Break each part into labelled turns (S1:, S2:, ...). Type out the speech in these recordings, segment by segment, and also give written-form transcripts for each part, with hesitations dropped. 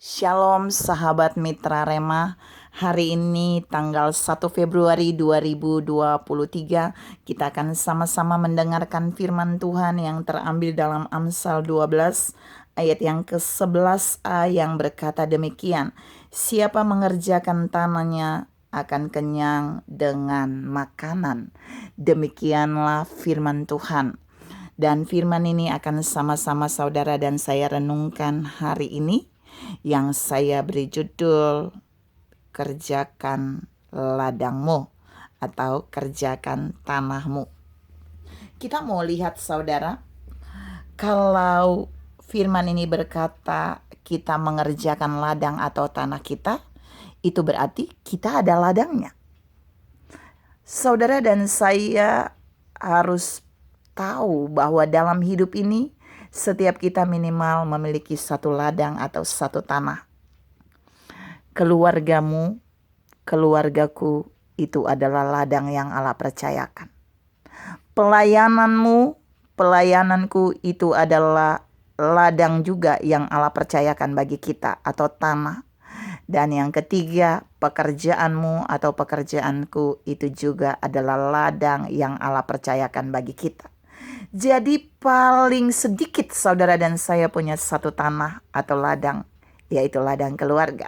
S1: Shalom sahabat Mitra Rema. Hari ini tanggal 1 Februari 2023 kita akan sama-sama mendengarkan firman Tuhan yang terambil dalam Amsal 12 ayat yang ke-11a yang berkata demikian. Siapa mengerjakan tanahnya akan kenyang dengan makanan. Demikianlah firman Tuhan. Dan firman ini akan sama-sama saudara dan saya renungkan hari ini, yang saya beri judul kerjakan ladangmu atau kerjakan tanahmu. Kita mau lihat saudara, kalau firman ini berkata kita mengerjakan ladang atau tanah kita, itu berarti kita ada ladangnya. Saudara dan saya harus tahu bahwa dalam hidup ini setiap kita minimal memiliki satu ladang atau satu tanah. Keluargamu, keluargaku itu adalah ladang yang Allah percayakan. Pelayananmu, pelayananku itu adalah ladang juga yang Allah percayakan bagi kita atau tanah. Dan yang ketiga, pekerjaanmu atau pekerjaanku itu juga adalah ladang yang Allah percayakan bagi kita. Jadi paling sedikit saudara dan saya punya satu tanah atau ladang, yaitu ladang keluarga.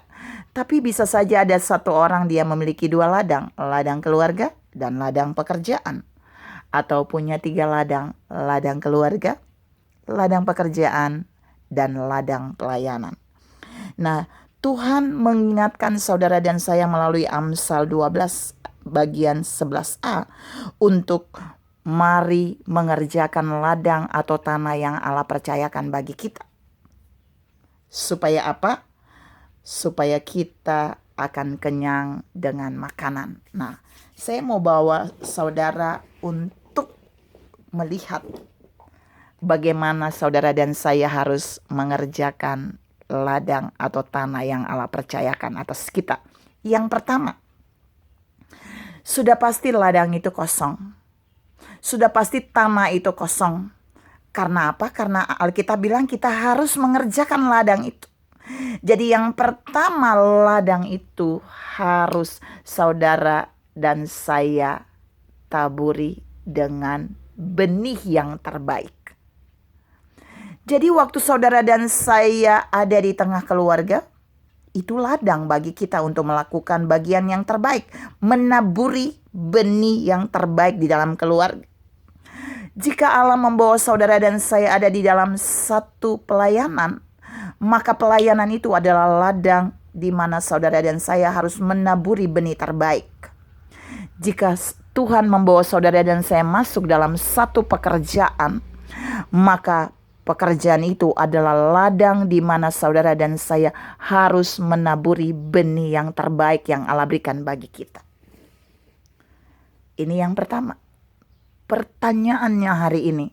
S1: Tapi bisa saja ada satu orang dia memiliki dua ladang, ladang keluarga dan ladang pekerjaan. Atau punya tiga ladang, ladang keluarga, ladang pekerjaan, dan ladang pelayanan. Nah, Tuhan mengingatkan saudara dan saya melalui Amsal 12 bagian 11a untuk mari mengerjakan ladang atau tanah yang Allah percayakan bagi kita. Supaya apa? Supaya kita akan kenyang dengan makanan. Nah, saya mau bawa saudara untuk melihat bagaimana saudara dan saya harus mengerjakan ladang atau tanah yang Allah percayakan atas kita. Yang pertama, sudah pasti ladang itu kosong. Sudah pasti tanah itu kosong. Karena apa? Karena Alkitab bilang kita harus mengerjakan ladang itu. Jadi yang pertama, ladang itu harus saudara dan saya taburi dengan benih yang terbaik. Jadi waktu saudara dan saya ada di tengah keluarga, itu ladang bagi kita untuk melakukan bagian yang terbaik. Menaburi benih yang terbaik di dalam keluarga. Jika Allah membawa saudara dan saya ada di dalam satu pelayanan, maka pelayanan itu adalah ladang di mana saudara dan saya harus menaburi benih terbaik. Jika Tuhan membawa saudara dan saya masuk dalam satu pekerjaan, maka pekerjaan itu adalah ladang di mana saudara dan saya harus menaburi benih yang terbaik yang Allah berikan bagi kita. Ini yang pertama. Pertanyaannya hari ini,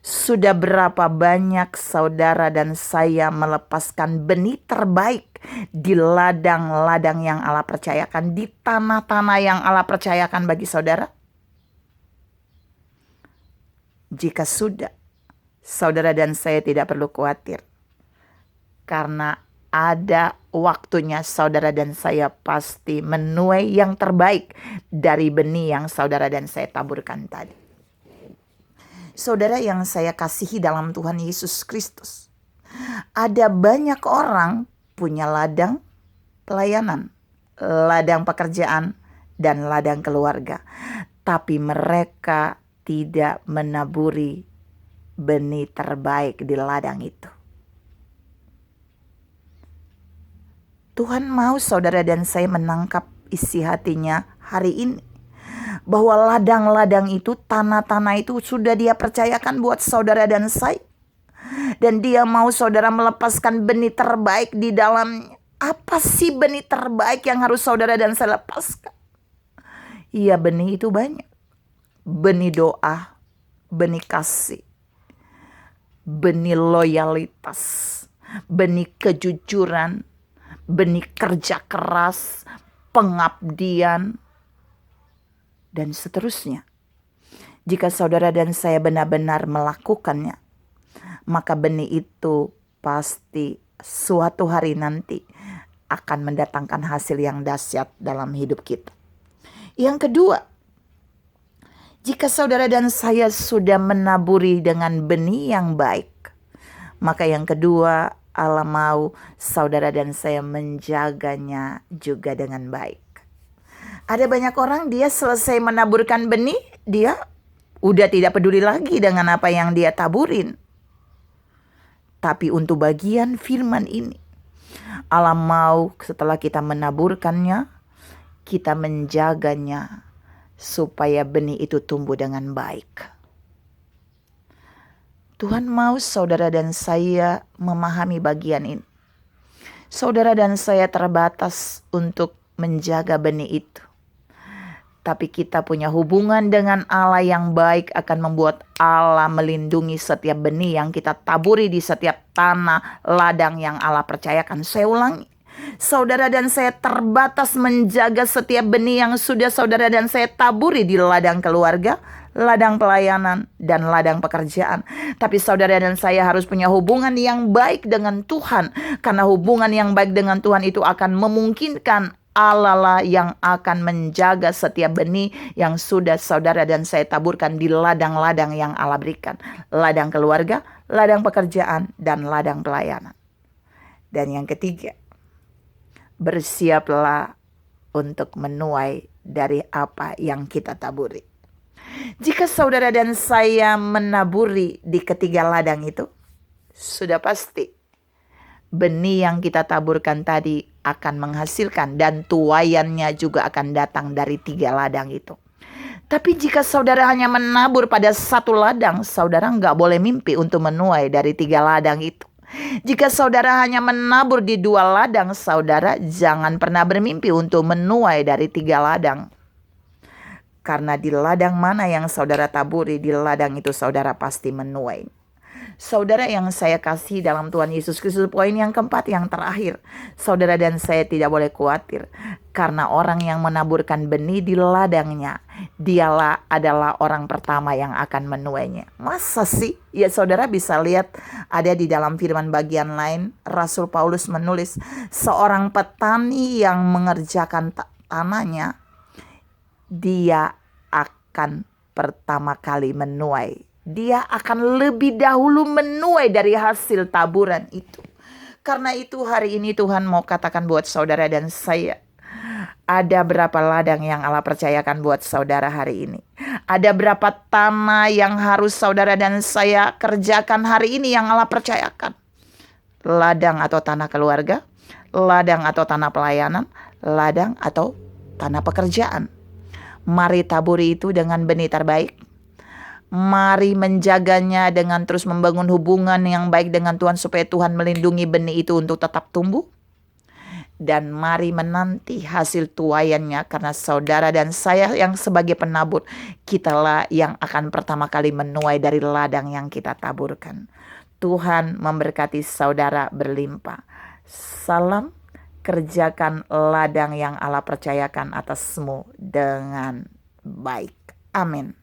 S1: sudah berapa banyak saudara dan saya melepaskan benih terbaik di ladang-ladang yang Allah percayakan, di tanah-tanah yang Allah percayakan bagi saudara? Jika sudah, saudara dan saya tidak perlu khawatir. Karena ada waktunya saudara dan saya pasti menuai yang terbaik dari benih yang saudara dan saya taburkan tadi. Saudara yang saya kasihi dalam Tuhan Yesus Kristus, ada banyak orang punya ladang pelayanan, ladang pekerjaan, dan ladang keluarga. Tapi mereka tidak menaburi benih terbaik di ladang itu. Tuhan mau saudara dan saya menangkap isi hatinya hari ini. Bahwa ladang-ladang itu, tanah-tanah itu sudah Dia percayakan buat saudara dan saya. Dan Dia mau saudara melepaskan benih terbaik di dalamnya. Apa sih benih terbaik yang harus saudara dan saya lepaskan? Iya, benih itu banyak. Benih doa, benih kasih, benih loyalitas, benih kejujuran, benih kerja keras, pengabdian, dan seterusnya. Jika saudara dan saya benar-benar melakukannya, maka benih itu pasti suatu hari nanti akan mendatangkan hasil yang dahsyat dalam hidup kita. Yang kedua, jika saudara dan saya sudah menaburi dengan benih yang baik, maka yang kedua, Allah mau saudara dan saya menjaganya juga dengan baik. Ada banyak orang dia selesai menaburkan benih, dia udah tidak peduli lagi dengan apa yang dia taburin. Tapi untuk bagian firman ini, Allah mau setelah kita menaburkannya, kita menjaganya supaya benih itu tumbuh dengan baik. Tuhan mau saudara dan saya memahami bagian ini. Saudara dan saya terbatas untuk menjaga benih itu. Tapi kita punya hubungan dengan Allah yang baik akan membuat Allah melindungi setiap benih yang kita taburi di setiap tanah ladang yang Allah percayakan. Saya ulangi, saudara dan saya terbatas menjaga setiap benih yang sudah saudara dan saya taburi di ladang keluarga, ladang pelayanan, dan ladang pekerjaan. Tapi saudara dan saya harus punya hubungan yang baik dengan Tuhan. Karena hubungan yang baik dengan Tuhan itu akan memungkinkan Allah lah yang akan menjaga setiap benih yang sudah saudara dan saya taburkan di ladang-ladang yang Allah berikan. Ladang keluarga, ladang pekerjaan, dan ladang pelayanan. Dan yang ketiga, bersiaplah untuk menuai dari apa yang kita taburi. Jika saudara dan saya menaburi di ketiga ladang itu, sudah pasti benih yang kita taburkan tadi akan menghasilkan dan tuaiannya juga akan datang dari 3 ladang itu. Tapi jika saudara hanya menabur pada 1 ladang, saudara nggak boleh mimpi untuk menuai dari 3 ladang itu. Jika saudara hanya menabur di 2 ladang, saudara jangan pernah bermimpi untuk menuai dari 3 ladang. Karena di ladang mana yang saudara taburi, di ladang itu saudara pasti menuai. Saudara yang saya kasih dalam Tuhan Yesus Kristus, poin yang keempat yang terakhir, saudara dan saya tidak boleh khawatir. Karena orang yang menaburkan benih di ladangnya, dialah adalah orang pertama yang akan menuainya. Masa sih? Ya saudara bisa lihat ada di dalam firman bagian lain, Rasul Paulus menulis, seorang petani yang mengerjakan tanahnya, dia akan pertama kali menuai. Dia akan lebih dahulu menuai dari hasil taburan itu. Karena itu hari ini Tuhan mau katakan buat saudara dan saya, ada berapa ladang yang Allah percayakan buat saudara hari ini? Ada berapa tanah yang harus saudara dan saya kerjakan hari ini yang Allah percayakan? Ladang atau tanah keluarga, ladang atau tanah pelayanan, ladang atau tanah pekerjaan. Mari taburi itu dengan benih terbaik. Mari menjaganya dengan terus membangun hubungan yang baik dengan Tuhan supaya Tuhan melindungi benih itu untuk tetap tumbuh. Dan mari menanti hasil tuaiannya karena saudara dan saya yang sebagai penabur, kitalah yang akan pertama kali menuai dari ladang yang kita taburkan. Tuhan memberkati saudara berlimpah. Salam, kerjakan ladang yang Allah percayakan atasmu dengan baik. Amin.